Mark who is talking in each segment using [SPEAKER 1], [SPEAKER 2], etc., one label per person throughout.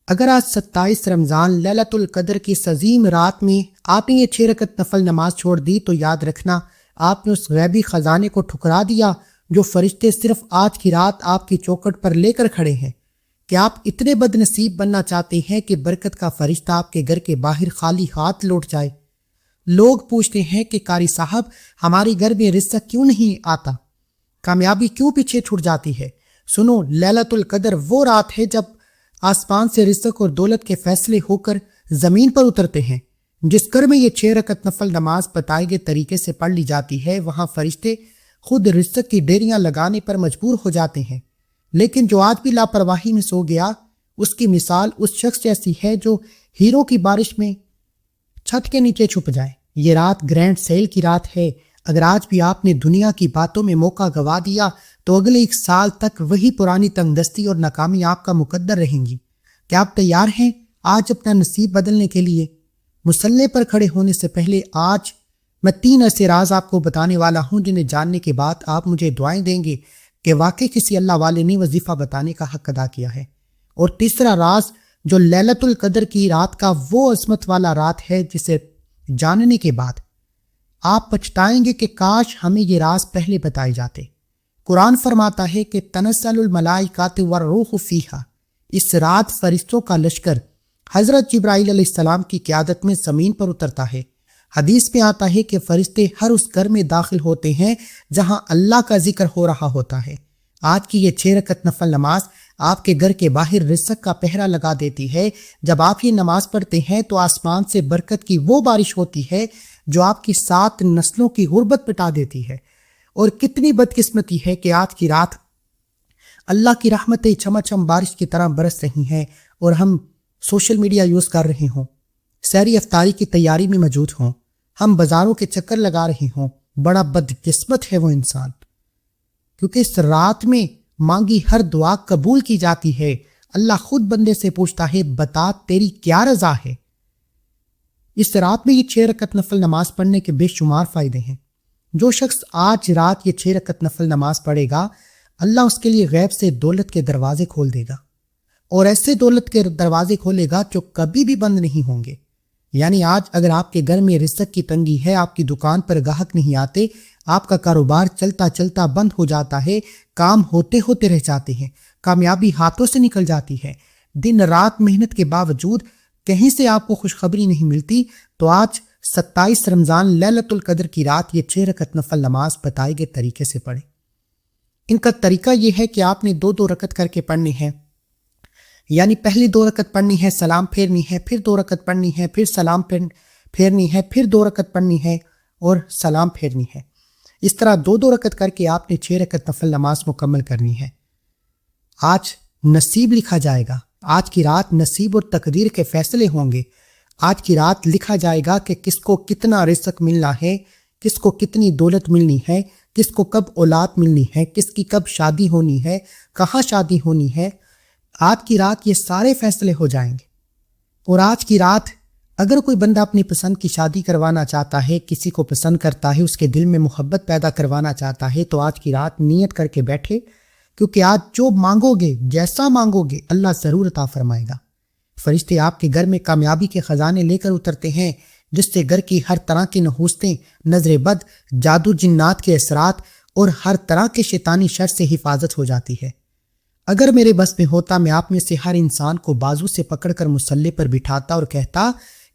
[SPEAKER 1] اگر آج 27 رمضان لیلۃ القدر کی اس عظیم رات میں آپ نے یہ 6 رکعت نفل نماز چھوڑ دی تو یاد رکھنا آپ نے اس غیبی خزانے کو ٹھکرا دیا جو فرشتے صرف آج کی رات آپ کی چوکھٹ پر لے کر کھڑے ہیں۔ کہ آپ اتنے بد نصیب بننا چاہتے ہیں کہ برکت کا فرشتہ آپ کے گھر کے باہر خالی ہاتھ لوٹ جائے۔ لوگ پوچھتے ہیں کہ قاری صاحب ہمارے گھر میں رزق کیوں نہیں آتا، کامیابی کیوں پیچھے چھوٹ جاتی ہے؟ سنو، لیلۃ القدر وہ رات ہے جب آسمان سے رزق اور دولت کے فیصلے ہو کر زمین پر اترتے ہیں۔ جس گھر میں یہ 6 رکعت نفل نماز بتائے گئے طریقے سے پڑھ لی جاتی ہے وہاں فرشتے خود رزق کی ڈیریاں لگانے پر مجبور ہو جاتے ہیں۔ لیکن جو آج بھی لاپرواہی میں سو گیا اس کی مثال اس شخص جیسی ہے جو ہیروں کی بارش میں چھت کے نیچے چھپ جائے۔ یہ رات گرینڈ سیل کی رات ہے۔ اگر آج بھی آپ نے دنیا کی باتوں میں موقع گوا دیا تو اگلے 1 سال تک وہی پرانی تنگ دستی اور ناکامی آپ کا مقدر رہیں گی۔ کیا آپ تیار ہیں آج اپنا نصیب بدلنے کے لیے؟ مصلی پر کھڑے ہونے سے پہلے آج میں 3 ایسے راز آپ کو بتانے والا ہوں جنہیں جاننے کے بعد آپ مجھے دعائیں دیں گے کہ واقعی کسی اللہ والے نے وظیفہ بتانے کا حق ادا کیا ہے۔ اور تیسرا راز جو لیلۃ القدر کی رات کا وہ عظمت والا رات ہے جسے جاننے کے بعد آپ پچھتائیں گے کہ کاش ہمیں یہ راز پہلے بتائے جاتے۔ قرآن فرماتا ہے کہ تنزل الملائکۃ والروح فیہا، اس رات فرشتوں کا لشکر حضرت جبرائیل علیہ السلام کی قیادت میں زمین پر اترتا ہے۔ حدیث میں آتا ہے کہ فرشتے ہر اس گھر میں داخل ہوتے ہیں جہاں اللہ کا ذکر ہو رہا ہوتا ہے۔ آج کی یہ 6 رکعت نفل نماز آپ کے گھر کے باہر رزق کا پہرا لگا دیتی ہے۔ جب آپ یہ نماز پڑھتے ہیں تو آسمان سے برکت کی وہ بارش ہوتی ہے جو آپ کی 7 نسلوں کی غربت مٹا دیتی ہے۔ اور کتنی بدقسمتی ہے کہ آج کی رات اللہ کی رحمتیں چھماچھم بارش کی طرح برس رہی ہیں اور ہم سوشل میڈیا یوز کر رہے ہوں، سحری افطاری کی تیاری میں موجود ہوں، ہم بازاروں کے چکر لگا رہے ہوں۔ بڑا بدقسمت ہے وہ انسان، کیونکہ اس رات میں مانگی ہر دعا قبول کی جاتی ہے۔ اللہ خود بندے سے پوچھتا ہے بتا تیری کیا رضا ہے۔ اس رات میں یہ 6 رکعت نفل نماز پڑھنے کے بے شمار فائدے ہیں۔ جو شخص آج رات یہ 6 رکعت نفل نماز پڑھے گا اللہ اس کے لیے غیب سے دولت کے دروازے کھول دے گا، اور ایسے دولت کے دروازے کھولے گا جو کبھی بھی بند نہیں ہوں گے۔ یعنی آج اگر آپ کے گھر میں رزق کی تنگی ہے، آپ کی دکان پر گاہک نہیں آتے، آپ کا کاروبار چلتا چلتا بند ہو جاتا ہے، کام ہوتے ہوتے رہ جاتے ہیں، کامیابی ہاتھوں سے نکل جاتی ہے، دن رات محنت کے باوجود کہیں سے آپ کو خوشخبری نہیں ملتی، تو آج 27 رمضان لیلۃ القدر کی رات یہ 6 رکعت نفل نماز بتائے گئے طریقے سے پڑھیں۔ ان کا طریقہ یہ ہے کہ آپ نے 2 رکعت کر کے پڑھنی ہے، یعنی پہلی 2 رکعت پڑھنی ہے، سلام پھیرنی ہے، پھر 2 رکعت پڑھنی ہے، پھر سلام پھیرنی ہے، پھر 2 رکعت پڑھنی ہے اور سلام پھیرنی ہے۔ اس طرح 2 رکعت کر کے آپ نے 6 رکعت نفل نماز مکمل کرنی ہے۔ آج نصیب لکھا جائے گا، آج کی رات نصیب اور تقدیر کے فیصلے ہوں گے۔ آج کی رات لکھا جائے گا کہ کس کو کتنا رزق ملنا ہے، کس کو کتنی دولت ملنی ہے، کس کو کب اولاد ملنی ہے، کس کی کب شادی ہونی ہے، کہاں شادی ہونی ہے۔ آج کی رات یہ سارے فیصلے ہو جائیں گے۔ اور آج کی رات اگر کوئی بندہ اپنی پسند کی شادی کروانا چاہتا ہے، کسی کو پسند کرتا ہے، اس کے دل میں محبت پیدا کروانا چاہتا ہے، تو آج کی رات نیت کر کے بیٹھے، کیونکہ آج جو مانگو گے، جیسا مانگو گے، اللہ ضرور عطا فرمائے گا۔ فرشتے آپ کے گھر میں کامیابی کے خزانے لے کر اترتے ہیں، جس سے گھر کی ہر طرح کی نحوستیں، نظر بد، جادو جنات کے اثرات اور ہر طرح کے شیطانی شر سے حفاظت ہو جاتی ہے۔ اگر میرے بس میں ہوتا میں آپ میں سے ہر انسان کو بازو سے پکڑ کر مصلی پر بٹھاتا اور کہتا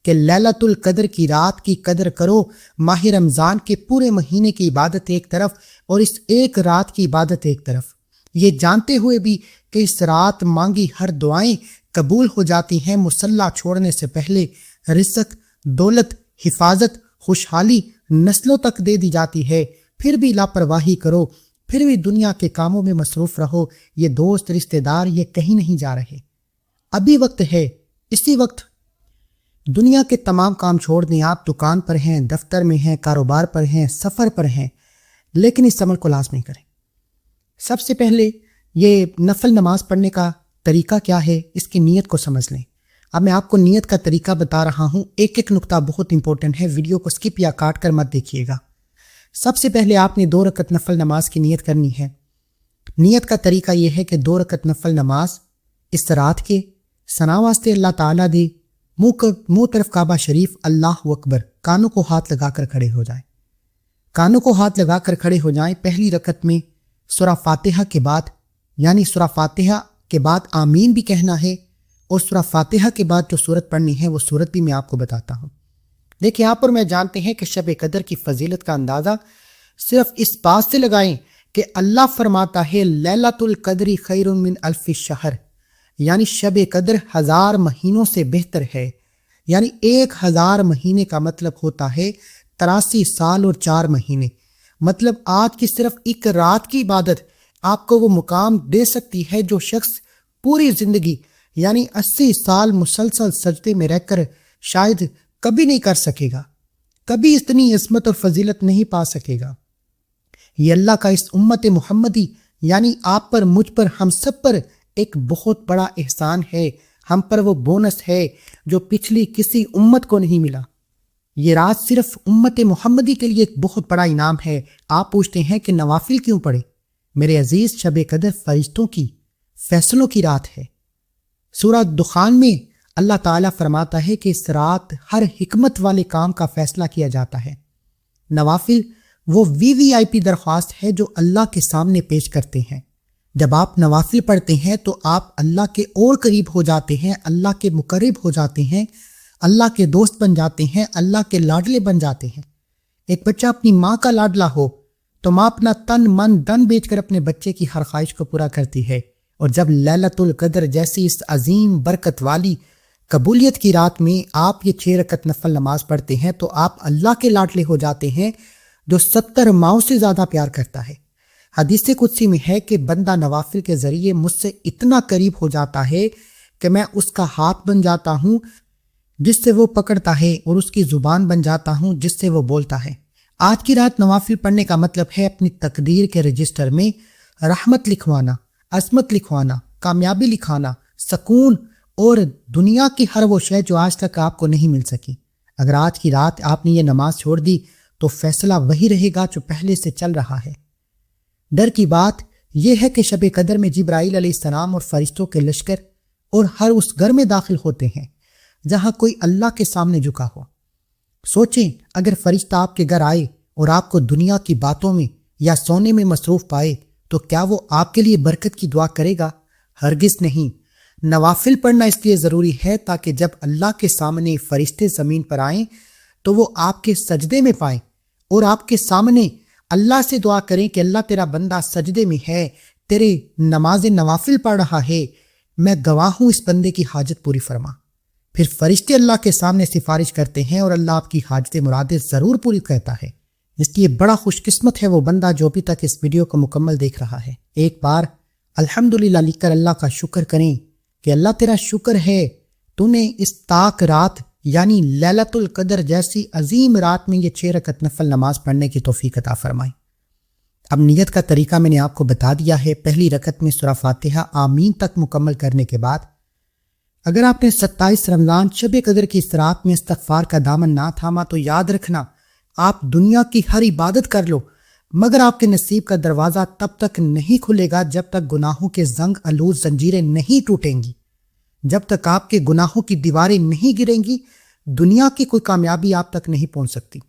[SPEAKER 1] کہ لیلۃ القدر کی رات کی قدر کرو، ماہ رمضان کے پورے مہینے کی عبادت ایک طرف اور اس ایک رات کی عبادت ایک طرف، یہ جانتے ہوئے بھی کہ اس رات مانگی ہر دعائیں قبول ہو جاتی ہیں۔ مصلی چھوڑنے سے پہلے رزق، دولت، حفاظت، خوشحالی نسلوں تک دے دی جاتی ہے، پھر بھی لاپرواہی کرو، پھر بھی دنیا کے کاموں میں مصروف رہو۔ یہ دوست، رشتہ دار یہ کہیں نہیں جا رہے، ابھی وقت ہے، اسی وقت دنیا کے تمام کام چھوڑ دیں۔ آپ دکان پر ہیں، دفتر میں ہیں، کاروبار پر ہیں، سفر پر ہیں، لیکن اس عمل کو لازمی کریں۔ سب سے پہلے یہ نفل نماز پڑھنے کا طریقہ کیا ہے، اس کی نیت کو سمجھ لیں۔ اب میں آپ کو نیت کا طریقہ بتا رہا ہوں، ایک ایک نقطہ بہت امپورٹنٹ ہے، ویڈیو کو سکپ یا کاٹ کر مت دیکھیے گا۔ سب سے پہلے آپ نے 2 رکعت نفل نماز کی نیت کرنی ہے۔ نیت کا طریقہ یہ ہے کہ 2 رکعت نفل نماز اس رات کے سنا واسطے اللہ تعالیٰ دی، منہ طرف کعبہ شریف، اللہ اکبر، کانوں کو ہاتھ لگا کر کھڑے ہو جائیں، کانوں کو ہاتھ لگا کر کھڑے ہو جائیں۔ پہلی رکعت میں سورہ فاتحہ کے بعد، یعنی سورہ فاتحہ کے بعد آمین بھی کہنا ہے، اور سورہ فاتحہ کے بعد جو سورت پڑھنی ہے وہ سورت بھی میں آپ کو بتاتا ہوں۔ دیکھیں یہاں پر میں جانتے ہیں کہ شب قدر کی فضیلت کا اندازہ صرف اس بات سے لگائیں کہ اللہ فرماتا ہے لیلۃ القدر خیر من الف شہر، یعنی شب قدر 1000 مہینوں سے بہتر ہے۔ یعنی 1000 مہینے کا مطلب ہوتا ہے 83 سال اور 4 مہینے۔ مطلب آج کی صرف ایک رات کی عبادت آپ کو وہ مقام دے سکتی ہے جو شخص پوری زندگی یعنی 80 سال مسلسل سجدے میں رہ کر شاید کبھی نہیں کر سکے گا، کبھی اتنی عظمت اور فضیلت نہیں پا سکے گا۔ یہ اللہ کا اس امت محمدی یعنی آپ پر، مجھ پر، ہم سب پر ایک بہت بڑا احسان ہے، ہم پر وہ بونس ہے جو پچھلی کسی امت کو نہیں ملا۔ یہ رات صرف امت محمدی کے لیے ایک بہت بڑا انعام ہے۔ آپ پوچھتے ہیں کہ نوافل کیوں پڑھیں؟ میرے عزیز، شب قدر فرشتوں کی فیصلوں کی رات ہے۔ سورہ دخان میں اللہ تعالیٰ فرماتا ہے کہ اس رات ہر حکمت والے کام کا فیصلہ کیا جاتا ہے۔ نوافل وہ VVIP درخواست ہے جو اللہ کے سامنے پیش کرتے ہیں۔ جب آپ نوافل پڑھتے ہیں تو آپ اللہ کے اور قریب ہو جاتے ہیں، اللہ کے مقرب ہو جاتے ہیں، اللہ کے دوست بن جاتے ہیں، اللہ کے لاڈلے بن جاتے ہیں۔ ایک بچہ اپنی ماں کا لاڈلا ہو تو ماں اپنا تن من دن بیچ کر اپنے بچے کی ہر خواہش کو پورا کرتی ہے، اور جب لیلۃ القدر جیسی اس عظیم برکت والی قبولیت کی رات میں آپ یہ 6 رکعت نفل نماز پڑھتے ہیں تو آپ اللہ کے لاڈلے ہو جاتے ہیں جو 70 ماؤں سے زیادہ پیار کرتا ہے۔ حدیث قدسی میں ہے کہ بندہ نوافل کے ذریعے مجھ سے اتنا قریب ہو جاتا ہے کہ میں اس کا ہاتھ بن جاتا ہوں جس سے وہ پکڑتا ہے، اور اس کی زبان بن جاتا ہوں جس سے وہ بولتا ہے۔ آج کی رات نوافل پڑھنے کا مطلب ہے اپنی تقدیر کے رجسٹر میں رحمت لکھوانا، عظمت لکھوانا، کامیابی لکھانا، سکون اور دنیا کی ہر وہ شے جو آج تک آپ کو نہیں مل سکی۔ اگر آج کی رات آپ نے یہ نماز چھوڑ دی تو فیصلہ وہی رہے گا جو پہلے سے چل رہا ہے۔ ڈر کی بات یہ ہے کہ شب قدر میں جبرائیل علیہ السلام اور فرشتوں کے لشکر اور ہر اس گھر میں داخل ہوتے ہیں جہاں کوئی اللہ کے سامنے جھکا ہو۔ سوچیں اگر فرشتہ آپ کے گھر آئے اور آپ کو دنیا کی باتوں میں یا سونے میں مصروف پائے تو کیا وہ آپ کے لیے برکت کی دعا کرے گا؟ ہرگز نہیں۔ نوافل پڑھنا اس لیے ضروری ہے تاکہ جب اللہ کے سامنے فرشتے زمین پر آئیں تو وہ آپ کے سجدے میں پائیں اور آپ کے سامنے اللہ سے دعا کریں کہ اللہ تیرا بندہ سجدے میں ہے، تیرے نماز نوافل پڑھ رہا ہے، میں گواہ ہوں اس بندے کی حاجت پوری فرما۔ پھر فرشتے اللہ کے سامنے سفارش کرتے ہیں اور اللہ آپ کی حاجت مرادیں ضرور پوری کرتا ہے۔ اس لیے بڑا خوش قسمت ہے وہ بندہ جو ابھی تک اس ویڈیو کو مکمل دیکھ رہا ہے۔ ایک بار الحمدللہ لکھ کر اللہ کا شکر کریں کہ اللہ تیرا شکر ہے تو نے اس طاق رات یعنی لیلۃ القدر جیسی عظیم رات میں یہ 6 رکعت نفل نماز پڑھنے کی توفیق عطا فرمائی۔ اب نیت کا طریقہ میں نے آپ کو بتا دیا ہے۔ پہلی رکعت میں سورہ فاتحہ آمین تک مکمل کرنے کے بعد اگر آپ نے 27 رمضان شب قدر کی اس رات میں استغفار کا دامن نہ تھاما تو یاد رکھنا آپ دنیا کی ہر عبادت کر لو مگر آپ کے نصیب کا دروازہ تب تک نہیں کھلے گا جب تک گناہوں کے زنگ آلود زنجیریں نہیں ٹوٹیں گی، جب تک آپ کے گناہوں کی دیواریں نہیں گریں گی دنیا کی کوئی کامیابی آپ تک نہیں پہنچ سکتی۔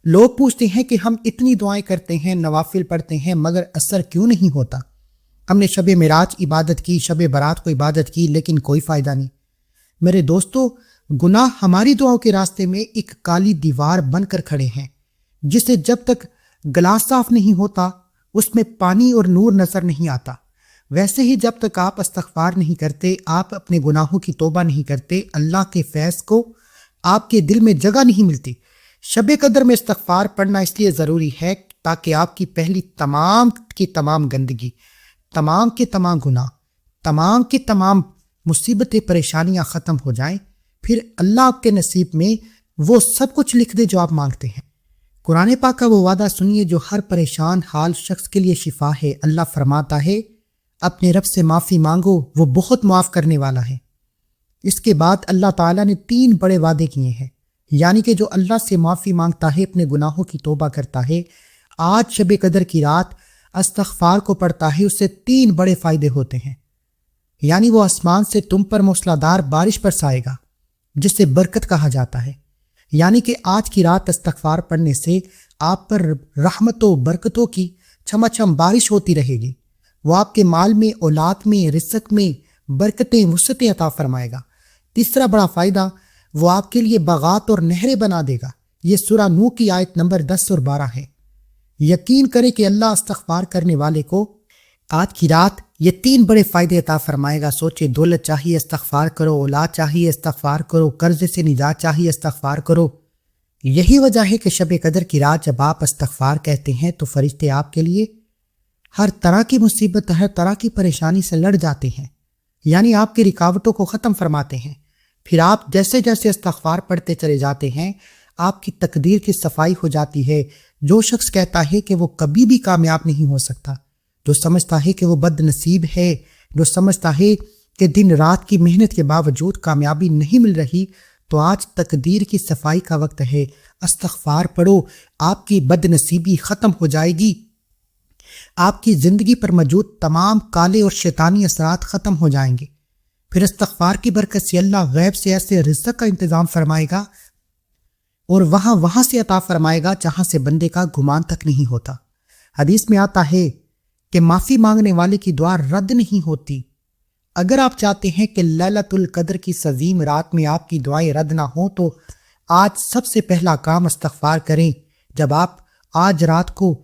[SPEAKER 1] لوگ پوچھتے ہیں کہ ہم اتنی دعائیں کرتے ہیں، نوافل پڑھتے ہیں مگر اثر کیوں نہیں ہوتا؟ ہم نے شب معراج عبادت کی، شب برات کو عبادت کی لیکن کوئی فائدہ نہیں۔ میرے دوستو، گناہ ہماری دعاؤں کے راستے میں ایک کالی دیوار بن کر کھڑے ہیں جسے جب تک گلاس صاف نہیں ہوتا اس میں پانی اور نور نظر نہیں آتا۔ ویسے ہی جب تک آپ استغفار نہیں کرتے، آپ اپنے گناہوں کی توبہ نہیں کرتے، اللہ کے فیض کو آپ کے دل میں جگہ نہیں ملتی۔ شب قدر میں استغفار پڑھنا اس لیے ضروری ہے تاکہ آپ کی پہلی تمام کی تمام گندگی، تمام کے تمام گناہ، تمام کی تمام مصیبتیں پریشانیاں ختم ہو جائیں، پھر اللہ آپ کے نصیب میں وہ سب کچھ لکھ دے جو آپ مانگتے ہیں۔ قرآن پاک کا وہ وعدہ سنیے جو ہر پریشان حال شخص کے لیے شفا ہے۔ اللہ فرماتا ہے اپنے رب سے معافی مانگو، وہ بہت معاف کرنے والا ہے۔ اس کے بعد اللہ تعالیٰ نے 3 بڑے وعدے کیے ہیں، یعنی کہ جو اللہ سے معافی مانگتا ہے، اپنے گناہوں کی توبہ کرتا ہے، آج شب قدر کی رات استغفار کو پڑھتا ہے، اس سے 3 بڑے فائدے ہوتے ہیں۔ یعنی وہ آسمان سے تم پر موسلادھار بارش برسائے گا جسے برکت کہا جاتا ہے، یعنی کہ آج کی رات استغفار پڑھنے سے آپ پر رحمتوں برکتوں کی چھما بارش ہوتی رہے گی۔ وہ آپ کے مال میں، اولاد میں، رزق میں برکتیں وسعتیں عطا فرمائے گا۔ تیسرا بڑا فائدہ، وہ آپ کے لیے باغات اور نہریں بنا دے گا۔ یہ سورہ نوح کی آیت نمبر 10 اور 12 ہے۔ یقین کرے کہ اللہ استغفار کرنے والے کو آج کی رات یہ 3 بڑے فائدے عطا فرمائے گا۔ سوچے، دولت چاہیے استغفار کرو، اولاد چاہیے استغفار کرو، قرض سے نجات چاہیے استغفار کرو۔ یہی وجہ ہے کہ شب قدر کی رات جب آپ استغفار کہتے ہیں تو فرشتے آپ کے لیے ہر طرح کی مصیبت، ہر طرح کی پریشانی سے لڑ جاتے ہیں، یعنی آپ کی رکاوٹوں کو ختم فرماتے ہیں۔ پھر آپ جیسے جیسے استغفار پڑھتے چلے جاتے ہیں، آپ کی تقدیر کی صفائی ہو جاتی ہے۔ جو شخص کہتا ہے کہ وہ کبھی بھی کامیاب نہیں ہو سکتا، جو سمجھتا ہے کہ وہ بد نصیب ہے، جو سمجھتا ہے کہ دن رات کی محنت کے باوجود کامیابی نہیں مل رہی، تو آج تقدیر کی صفائی کا وقت ہے۔ استغفار پڑھو، آپ کی بد نصیبی ختم ہو جائے گی، آپ کی زندگی پر موجود تمام کالے اور شیطانی اثرات ختم ہو جائیں گے۔ پھر استغفار کی برکت سے اللہ غیب سے ایسے رزق کا انتظام فرمائے گا اور وہاں سے عطا فرمائے گا جہاں سے بندے کا گمان تک نہیں ہوتا۔ حدیث میں آتا ہے کہ معافی مانگنے والے کی دعا رد نہیں ہوتی۔ اگر آپ چاہتے ہیں کہ لیلۃ القدر کی اس عظیم رات میں آپ کی دعائیں رد نہ ہوں تو آج سب سے پہلا کام استغفار کریں۔ جب آپ آج رات کو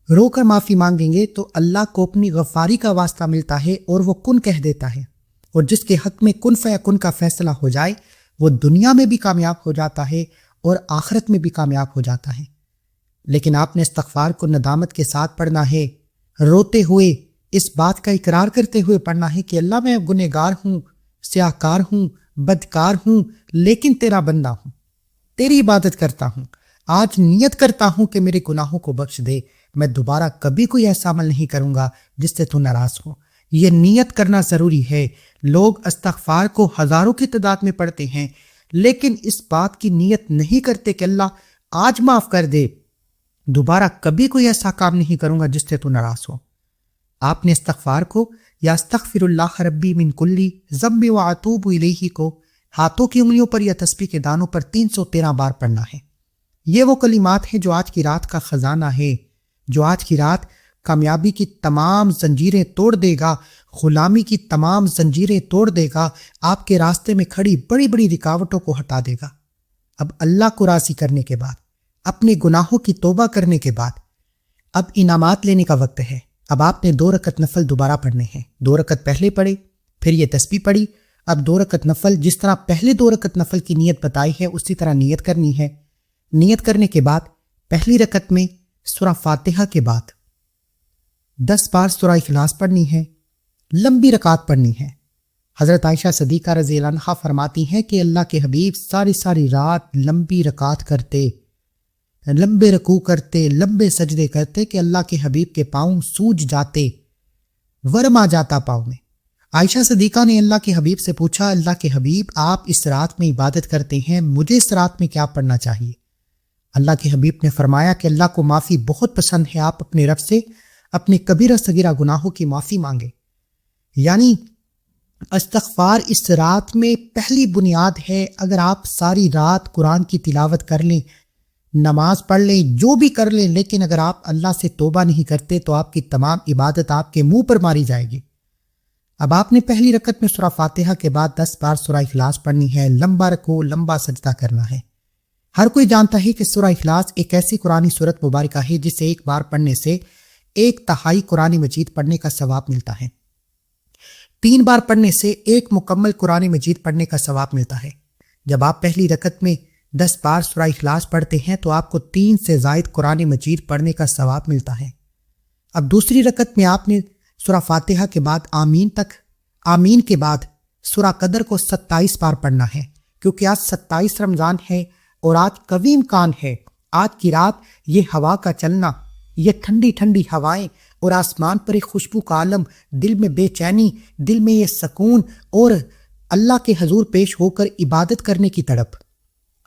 [SPEAKER 1] رو کر معافی مانگیں گے تو اللہ کو اپنی غفاری کا واسطہ ملتا ہے اور وہ کن کہہ دیتا ہے، اور جس کے حق میں کن فیکن کا فیصلہ ہو جائے وہ دنیا میں بھی کامیاب ہو جاتا ہے اور آخرت میں بھی کامیاب ہو جاتا ہے۔ لیکن آپ نے استغفار کو ندامت کے ساتھ پڑھنا ہے، روتے ہوئے، اس بات کا اقرار کرتے ہوئے پڑھنا ہے کہ اللہ میں گنہگار ہوں، سیاہکار ہوں، بدکار ہوں، لیکن تیرا بندہ ہوں، تیری عبادت کرتا ہوں۔ آج نیت کرتا ہوں کہ میرے گناہوں کو بخش دے، میں دوبارہ کبھی کوئی ایسا عمل نہیں کروں گا جس سے تو ناراض ہو۔ یہ نیت کرنا ضروری ہے۔ لوگ استغفار کو ہزاروں کی تعداد میں پڑھتے ہیں لیکن اس بات کی نیت نہیں کرتے کہ اللہ آج معاف کر دے، دوبارہ کبھی کوئی ایسا کام نہیں کروں گا جس سے تو ناراض ہو۔ آپ نے استغفار کو یا استغفر اللہ ربی من کلی ذنب واتوب الیہ کو ہاتھوں کی انگلیوں پر یا تسبیح کے دانوں پر 313 بار پڑھنا ہے۔ یہ وہ کلمات ہیں جو آج کی رات کا خزانہ ہے، جو آج کی رات کامیابی کی تمام زنجیریں توڑ دے گا، غلامی کی تمام زنجیریں توڑ دے گا، آپ کے راستے میں کھڑی بڑی بڑی رکاوٹوں کو ہٹا دے گا۔ اب اللہ کو راضی کرنے کے بعد، اپنے گناہوں کی توبہ کرنے کے بعد اب انعامات لینے کا وقت ہے۔ اب آپ نے 2 رکعت نفل دوبارہ پڑھنے ہیں۔ 2 رکعت پہلے پڑھی، پھر یہ تسبیح پڑھی، اب 2 رکعت نفل جس طرح پہلے 2 رکعت نفل کی نیت بتائی ہے اسی طرح نیت کرنی ہے۔ نیت کرنے کے بعد پہلی رکعت میں سورہ فاتحہ کے بعد 10 بار سورہ اخلاص پڑھنی ہے، لمبی رکعت پڑھنی ہے۔ حضرت عائشہ صدیقہ رضی اللہ عنہا فرماتی ہیں کہ اللہ کے حبیب ساری رات لمبی رکعت کرتے، لمبے رکوع کرتے، لمبے سجدے کرتے کہ اللہ کے حبیب کے پاؤں سوج جاتے، ورم آ جاتا پاؤں میں۔ عائشہ صدیقہ نے اللہ کے حبیب سے پوچھا، اللہ کے حبیب آپ اس رات میں عبادت کرتے ہیں، مجھے اس رات میں کیا پڑھنا چاہیے؟ اللہ کے حبیب نے فرمایا کہ اللہ کو معافی بہت پسند ہے، آپ اپنے رب سے اپنے کبیرہ صغیرہ گناہوں کی معافی مانگے۔ یعنی استغفار اس رات میں پہلی بنیاد ہے۔ اگر آپ ساری رات قرآن کی تلاوت کر لیں، نماز پڑھ لیں، جو بھی کر لیں، لیکن اگر آپ اللہ سے توبہ نہیں کرتے تو آپ کی تمام عبادت آپ کے منہ پر ماری جائے گی۔ اب آپ نے پہلی رکعت میں سورہ فاتحہ کے بعد 10 بار سورہ اخلاص پڑھنی ہے، لمبا رکوع، لمبا سجدہ کرنا ہے۔ ہر کوئی جانتا ہے کہ سورہ اخلاص ایک ایسی قرآنی سورت مبارکہ ہے جسے ایک بار پڑھنے سے 1/3 قرآن مجید پڑھنے کا ثواب ملتا ہے، 3 بار پڑھنے سے 1 مکمل قرآن مجید پڑھنے کا ثواب ملتا ہے۔ جب آپ پہلی رکعت میں 10 بار سورہ اخلاص پڑھتے ہیں تو آپ کو 3 سے زائد قرآن مجید پڑھنے کا ثواب ملتا ہے۔ اب دوسری رکعت میں آپ نے سورہ فاتحہ کے بعد آمین کے بعد سورہ قدر کو 27 بار پڑھنا ہے، کیونکہ آج 27 رمضان ہے اور آج قوی امکان ہے، آج کی رات یہ ہوا کا چلنا، یہ ٹھنڈی ٹھنڈی ہوائیں اور آسمان پر ایک خوشبو کا عالم، دل میں بے چینی، دل میں یہ سکون اور اللہ کے حضور پیش ہو کر عبادت کرنے کی تڑپ،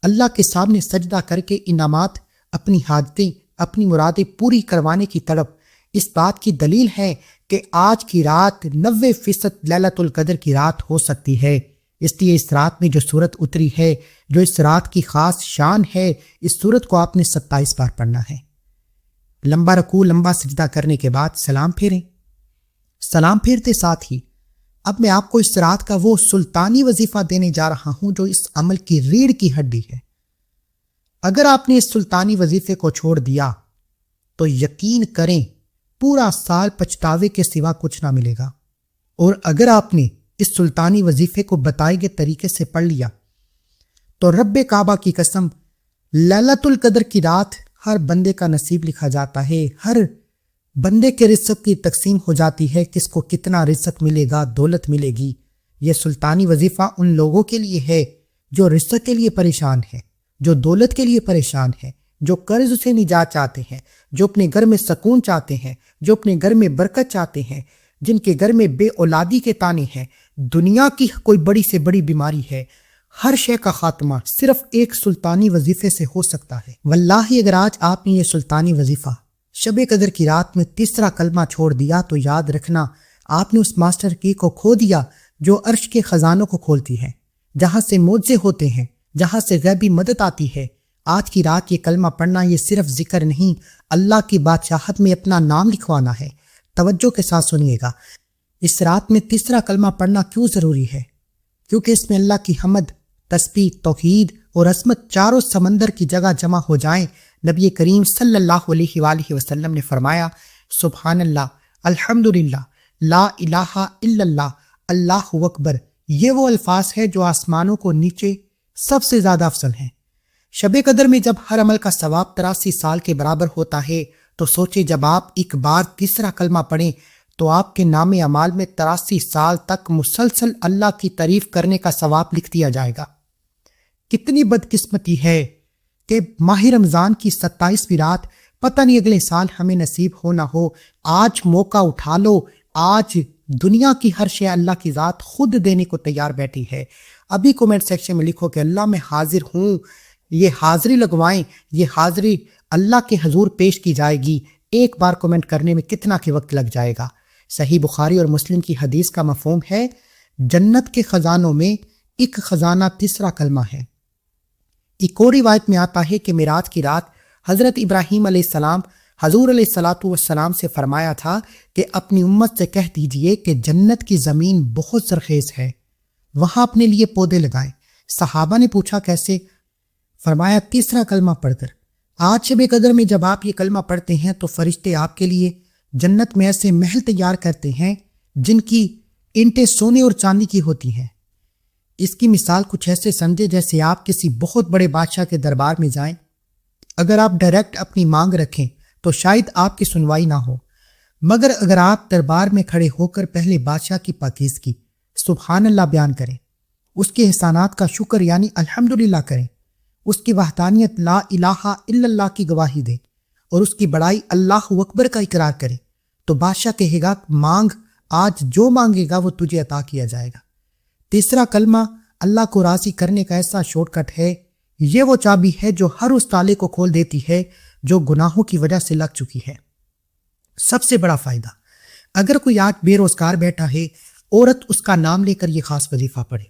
[SPEAKER 1] اللہ کے سامنے سجدہ کر کے انعامات، اپنی حاجتیں، اپنی مرادیں پوری کروانے کی تڑپ، اس بات کی دلیل ہے کہ آج کی رات 90% لیلۃ القدر کی رات ہو سکتی ہے۔ اس لیے اس رات میں جو سورت اتری ہے، جو اس رات کی خاص شان ہے، اس سورت کو آپ نے 27 بار پڑھنا ہے۔ لمبا رکوع، لمبا سجدہ کرنے کے بعد سلام پھیریں۔ سلام پھیرتے ساتھ ہی اب میں آپ کو اس رات کا وہ سلطانی وظیفہ دینے جا رہا ہوں جو اس عمل کی ریڑھ کی ہڈی ہے۔ اگر آپ نے اس سلطانی وظیفے کو چھوڑ دیا تو یقین کریں پورا سال پچھتاوے کے سوا کچھ نہ ملے گا، اور اگر آپ نے اس سلطانی وظیفے کو بتائے گئے طریقے سے پڑھ لیا تو رب کعبہ کی قسم لیلۃ القدر کی رات ہر بندے کا نصیب لکھا جاتا ہے، ہر بندے کے رزق کی تقسیم ہو جاتی ہے، کس کو کتنا رزق ملے گا، دولت ملے گی۔ یہ سلطانی وظیفہ ان لوگوں کے لیے ہے جو رزق کے لیے پریشان ہے، جو دولت کے لیے پریشان ہے، جو قرض سے نجات چاہتے ہیں، جو اپنے گھر میں سکون چاہتے ہیں، جو اپنے گھر میں برکت چاہتے ہیں، جن کے گھر میں بے اولادی کے تانے ہیں، دنیا کی کوئی بڑی سے بڑی بیماری ہے، ہر شے کا خاتمہ صرف ایک سلطانی وظیفے سے ہو سکتا ہے۔ واللہ اگر آج آپ نے یہ سلطانی وظیفہ شب قدر کی رات میں تیسرا کلمہ چھوڑ دیا تو یاد رکھنا آپ نے اس ماسٹر کی کو کھو دیا جو عرش کے خزانوں کو کھولتی ہے، جہاں سے معجزے ہوتے ہیں، جہاں سے غیبی مدد آتی ہے۔ آج کی رات یہ کلمہ پڑھنا یہ صرف ذکر نہیں، اللہ کی بادشاہت میں اپنا نام لکھوانا ہے۔ توجہ کے ساتھ سنیے گا، اس رات میں تیسرا کلمہ پڑھنا کیوں ضروری ہے؟ کیونکہ اس میں اللہ کی حمد، تسبیح، توحید اور عظمت چاروں سمندر کی جگہ جمع ہو جائیں۔ نبی کریم صلی اللہ علیہ وآلہ وسلم نے فرمایا، سبحان اللہ، الحمدللہ، لا الہ الا اللہ، اللہ اکبر، یہ وہ الفاظ ہیں جو آسمانوں کو نیچے سب سے زیادہ افضل ہیں۔ شب قدر میں جب ہر عمل کا ثواب 83 سال کے برابر ہوتا ہے تو سوچے جب آپ ایک بار تیسرا کلمہ پڑھیں تو آپ کے نام اعمال میں 83 سال تک مسلسل اللہ کی تعریف کرنے کا ثواب لکھ دیا جائے گا۔ کتنی بدقسمتی ہے کہ ماہ رمضان کی 27ویں رات پتہ نہیں اگلے سال ہمیں نصیب ہو نہ ہو۔ آج موقع اٹھا لو، آج دنیا کی ہر شے اللہ کی ذات خود دینے کو تیار بیٹھی ہے۔ ابھی کومنٹ سیکشن میں لکھو کہ اللہ میں حاضر ہوں، یہ حاضری لگوائیں، یہ حاضری اللہ کے حضور پیش کی جائے گی۔ ایک بار کومنٹ کرنے میں کتنا کے وقت لگ جائے گا؟ صحیح بخاری اور مسلم کی حدیث کا مفہوم ہے، جنت کے خزانوں میں ایک خزانہ تیسرا کلمہ ہے۔ ایک اور روایت میں آتا ہے کہ معراج کی رات حضرت ابراہیم علیہ السلام حضور علیہ الصلاۃ والسلام سے فرمایا تھا کہ اپنی امت سے کہہ دیجئے کہ جنت کی زمین بہت زرخیز ہے، وہاں اپنے لیے پودے لگائیں۔ صحابہ نے پوچھا کیسے؟ فرمایا تیسرا کلمہ پڑھ کر۔ آج شب قدر میں جب آپ یہ کلمہ پڑھتے ہیں تو فرشتے آپ کے لیے جنت میں ایسے محل تیار کرتے ہیں جن کی اینٹیں سونے اور چاندی کی ہوتی ہیں۔ اس کی مثال کچھ ایسے سمجھے جیسے آپ کسی بہت بڑے بادشاہ کے دربار میں جائیں، اگر آپ ڈائریکٹ اپنی مانگ رکھیں تو شاید آپ کی سنوائی نہ ہو، مگر اگر آپ دربار میں کھڑے ہو کر پہلے بادشاہ کی پاکیزگی سبحان اللہ بیان کریں، اس کے احسانات کا شکر یعنی الحمدللہ کریں، اس کی وحدانیت لا الہ الا اللہ کی گواہی دیں اور اس کی بڑائی اللہ اکبر کا اقرار کریں، تو بادشاہ کہے گا مانگ، آج جو مانگے گا وہ تجھے عطا کیا جائے گا۔ تیسرا کلمہ اللہ کو راضی کرنے کا ایسا شارٹ کٹ ہے، یہ وہ چابی ہے جو ہر اس تالے کو کھول دیتی ہے جو گناہوں کی وجہ سے لگ چکی ہے۔ سب سے بڑا فائدہ، اگر کوئی آج بے روزگار بیٹھا ہے، عورت اس کا نام لے کر یہ خاص وظیفہ پڑھے۔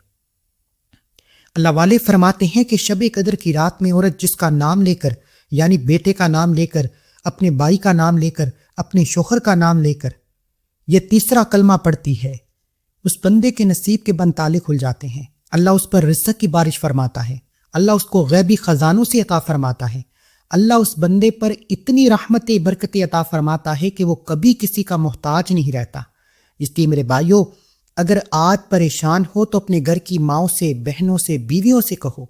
[SPEAKER 1] اللہ والے فرماتے ہیں کہ شب قدر کی رات میں عورت جس کا نام لے کر، یعنی بیٹے کا نام لے کر، اپنے بھائی کا نام لے کر، اپنے شوہر کا نام لے کر یہ تیسرا کلمہ پڑھتی ہے، اس بندے کے نصیب کے بند تالے کھل جاتے ہیں، اللہ اس پر رزق کی بارش فرماتا ہے، اللہ اس کو غیبی خزانوں سے عطا فرماتا ہے، اللہ اس بندے پر اتنی رحمت برکت عطا فرماتا ہے کہ وہ کبھی کسی کا محتاج نہیں رہتا۔ اس لیے میرے بھائیوں، اگر آج پریشان ہو تو اپنے گھر کی ماؤں سے، بہنوں سے، بیویوں سے کہو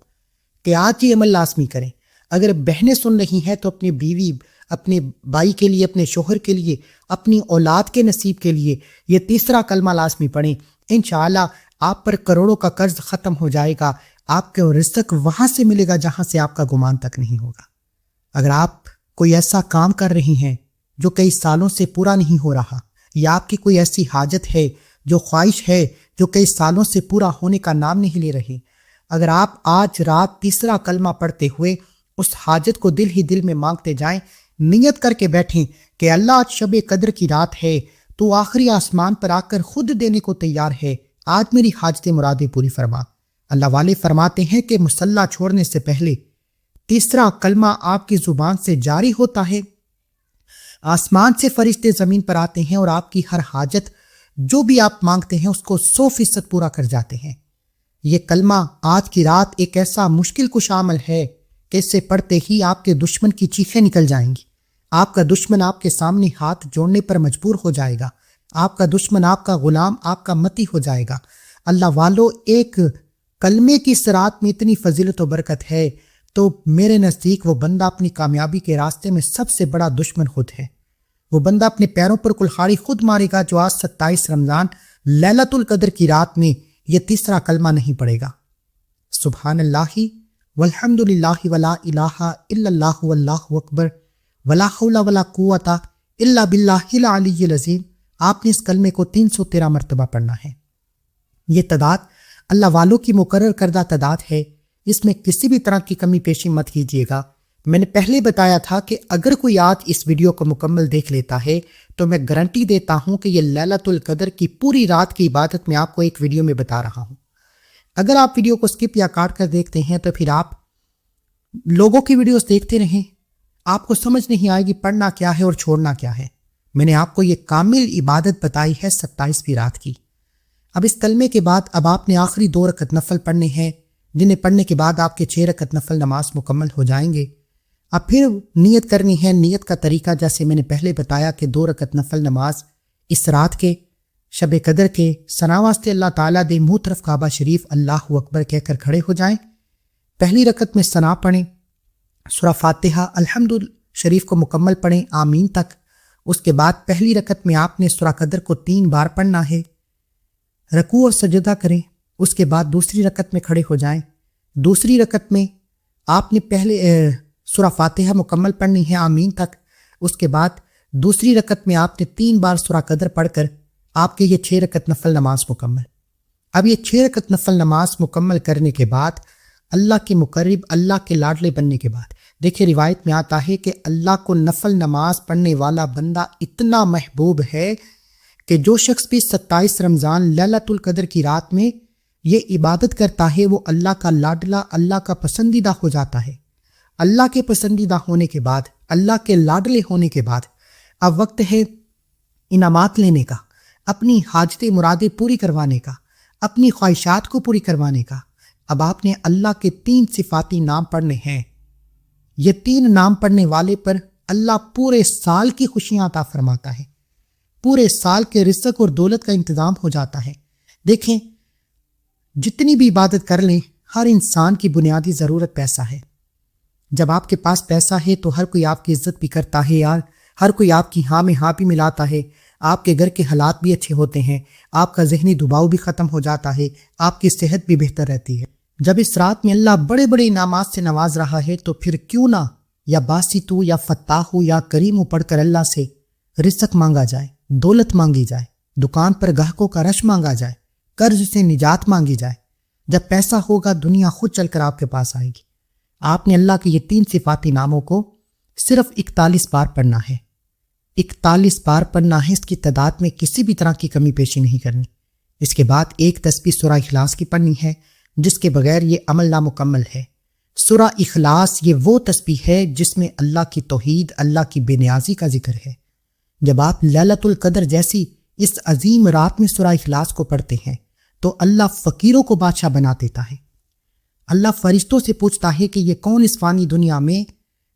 [SPEAKER 1] کہ آج یہ عمل لازمی کریں۔ اگر بہنیں سن رہی ہیں تو اپنی بیوی، اپنے بھائی کے لیے، اپنے شوہر کے لیے، اپنی اولاد کے نصیب کے لیے یہ تیسرا کلمہ لازمی پڑھیں۔ انشاءاللہ آپ پر کروڑوں کا قرض ختم ہو جائے گا، آپ کے رزق وہاں سے ملے گا جہاں سے آپ کا گمان تک نہیں ہوگا۔ اگر آپ کوئی ایسا کام کر رہی ہیں جو کئی سالوں سے پورا نہیں ہو رہا، یا آپ کی کوئی ایسی حاجت ہے جو خواہش ہے جو کئی سالوں سے پورا ہونے کا نام نہیں لے رہے، اگر آپ آج رات تیسرا کلمہ پڑھتے ہوئے اس حاجت کو دل ہی دل میں مانگتے جائیں، نیت کر کے بیٹھیں کہ اللہ آج شب قدر کی رات ہے تو آخری آسمان پر آ کر خود دینے کو تیار ہے، آج میری حاجت مرادیں پوری فرما۔ اللہ والے فرماتے ہیں کہ مصلی چھوڑنے سے پہلے تیسرا کلمہ آپ کی زبان سے جاری ہوتا ہے، آسمان سے فرشتے زمین پر آتے ہیں اور آپ کی ہر حاجت جو بھی آپ مانگتے ہیں اس کو 100% پورا کر جاتے ہیں۔ یہ کلمہ آج کی رات ایک ایسا مشکل کش عمل ہے کہ اسے پڑھتے ہی آپ کے دشمن کی چیخیں نکل جائیں گی، آپ کا دشمن آپ کے سامنے ہاتھ جوڑنے پر مجبور ہو جائے گا، آپ کا دشمن آپ کا غلام آپ کا متی ہو جائے گا۔ اللہ والو، ایک کلمے کی اس رات میں اتنی فضیلت و برکت ہے تو میرے نزدیک وہ بندہ اپنی کامیابی کے راستے میں سب سے بڑا دشمن خود ہے۔ وہ بندہ اپنے پیروں پر کلہاڑی خود مارے گا جو آج 27 رمضان لیلۃ القدر کی رات میں یہ تیسرا کلمہ نہیں پڑے گا۔ سبحان اللہ والحمد للہ ولا الہ الا اللہ واللہ اکبر ولا حول ولا قوت الا باللہ العلی العظیم۔ آپ نے اس کلمے کو 313 مرتبہ پڑھنا ہے۔ یہ تعداد اللہ والوں کی مقرر کردہ تعداد ہے، اس میں کسی بھی طرح کی کمی پیشی مت کیجیے گا۔ میں نے پہلے بتایا تھا کہ اگر کوئی آج اس ویڈیو کو مکمل دیکھ لیتا ہے تو میں گارنٹی دیتا ہوں کہ یہ لیلۃ القدر کی پوری رات کی عبادت میں آپ کو ایک ویڈیو میں بتا رہا ہوں۔ اگر آپ ویڈیو کو سکپ یا کاٹ کر دیکھتے ہیں تو پھر آپ لوگوں کی ویڈیوز دیکھتے رہیں، آپ کو سمجھ نہیں آئے گی پڑھنا کیا ہے اور چھوڑنا کیا ہے۔ میں نے آپ کو یہ کامل عبادت بتائی ہے 27ویں رات کی۔ اب اس کلمے کے بعد اب آپ نے آخری 2 رکعت نفل پڑھنے ہیں، جنہیں پڑھنے کے بعد آپ کے 6 رکعت نفل نماز مکمل ہو جائیں گے۔ اب پھر نیت کرنی ہے۔ نیت کا طریقہ جیسے میں نے پہلے بتایا کہ 2 رکعت نفل نماز اس رات کے شب قدر کے ثنا واسطے اللہ تعالیٰ دے منہ طرف کعبہ شریف اللہ اکبر کہہ کر کھڑے ہو جائیں۔ پہلی رکعت میں ثنا پڑھیں، سورہ فاتحہ الحمد شریف کو مکمل پڑھیں آمین تک۔ اس کے بعد پہلی رکعت میں آپ نے سورہ قدر کو 3 بار پڑھنا ہے، رکوع اور سجدہ کریں۔ اس کے بعد دوسری رکعت میں کھڑے ہو جائیں۔ دوسری رکعت میں آپ نے پہلے سورہ فاتحہ مکمل پڑھنی ہے آمین تک۔ اس کے بعد دوسری رکعت میں آپ نے 3 بار سورہ قدر پڑھ کر آپ کے یہ 6 رکعت نفل نماز مکمل۔ اب یہ 6 رکعت نفل نماز مکمل کرنے کے بعد اللہ کے مقرب، اللہ کے لاڈلے بننے کے بعد، دیکھیں روایت میں آتا ہے کہ اللہ کو نفل نماز پڑھنے والا بندہ اتنا محبوب ہے کہ جو شخص بھی 27 رمضان لیلۃ القدر کی رات میں یہ عبادت کرتا ہے وہ اللہ کا لاڈلا، اللہ کا پسندیدہ ہو جاتا ہے۔ اللہ کے پسندیدہ ہونے کے بعد، اللہ کے لاڈلے ہونے کے بعد اب وقت ہے انعامات لینے کا، اپنی حاجت مرادیں پوری کروانے کا، اپنی خواہشات کو پوری کروانے کا۔ اب آپ نے اللہ کے 3 صفاتی نام پڑھنے ہیں۔ یہ 3 نام پڑھنے والے پر اللہ پورے سال کی خوشیاں عطا فرماتا ہے، پورے سال کے رزق اور دولت کا انتظام ہو جاتا ہے۔ دیکھیں، جتنی بھی عبادت کر لیں، ہر انسان کی بنیادی ضرورت پیسہ ہے۔ جب آپ کے پاس پیسہ ہے تو ہر کوئی آپ کی عزت بھی کرتا ہے یار، ہر کوئی آپ کی ہاں میں ہاں بھی ملاتا ہے، آپ کے گھر کے حالات بھی اچھے ہوتے ہیں، آپ کا ذہنی دباؤ بھی ختم ہو جاتا ہے، آپ کی صحت بھی بہتر رہتی ہے۔ جب اس رات میں اللہ بڑے بڑے انعامات سے نواز رہا ہے تو پھر کیوں نہ یا باسطو یا فتاحو یا کریمو پڑھ کر اللہ سے رزق مانگا جائے، دولت مانگی جائے، دکان پر گاہکوں کا رش مانگا جائے، قرض سے نجات مانگی جائے۔ جب پیسہ ہوگا دنیا خود چل کر آپ کے پاس آئے گی۔ آپ نے اللہ کے یہ 3 صفاتی ناموں کو صرف 41 بار پڑھنا ہے، 41 بار پڑھنا ہے، اس کی تعداد میں کسی بھی طرح کی کمی پیشی نہیں کرنی۔ اس کے بعد ایک تسبیح سورہ اخلاص کی پڑھنی ہے جس کے بغیر یہ عمل نامکمل ہے۔ سورہ اخلاص یہ وہ تسبیح ہے جس میں اللہ کی توحید، اللہ کی بے نیازی کا ذکر ہے۔ جب آپ لیلۃ القدر جیسی اس عظیم رات میں سورہ اخلاص کو پڑھتے ہیں تو اللہ فقیروں کو بادشاہ بنا دیتا ہے۔ اللہ فرشتوں سے پوچھتا ہے کہ یہ کون اس فانی دنیا میں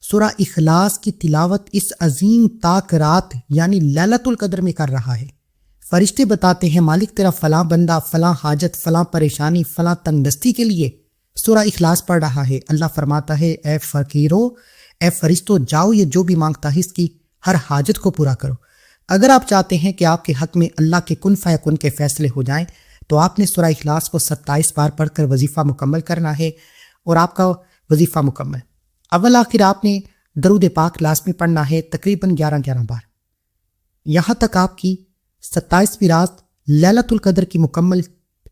[SPEAKER 1] سورہ اخلاص کی تلاوت اس عظیم تاک رات یعنی لیلۃ القدر میں کر رہا ہے۔ فرشتے بتاتے ہیں مالک تیرا فلاں بندہ فلاں حاجت، فلاں پریشانی، فلاں تنگ دستی کے لیے سورہ اخلاص پڑھ رہا ہے۔ اللہ فرماتا ہے اے فقیرو، اے فرشتو، جاؤ یہ جو بھی مانگتا ہے اس کی ہر حاجت کو پورا کرو۔ اگر آپ چاہتے ہیں کہ آپ کے حق میں اللہ کے کن فیکن کے فیصلے ہو جائیں تو آپ نے سورہ اخلاص کو 27 بار پڑھ کر وظیفہ مکمل کرنا ہے، اور آپ کا وظیفہ مکمل اول آخر آپ نے درود پاک لازمی پڑھنا ہے تقریباً 11 بار، یہاں تک آپ کی 27ویں رات لیلۃ القدر کی مکمل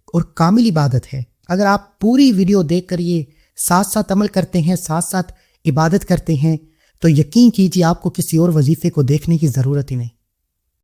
[SPEAKER 1] اور کامل عبادت ہے۔ اگر آپ پوری ویڈیو دیکھ کر یہ ساتھ ساتھ عمل کرتے ہیں، ساتھ ساتھ عبادت کرتے ہیں تو یقین کیجیے آپ کو کسی اور وظیفے کو دیکھنے کی ضرورت ہی نہیں۔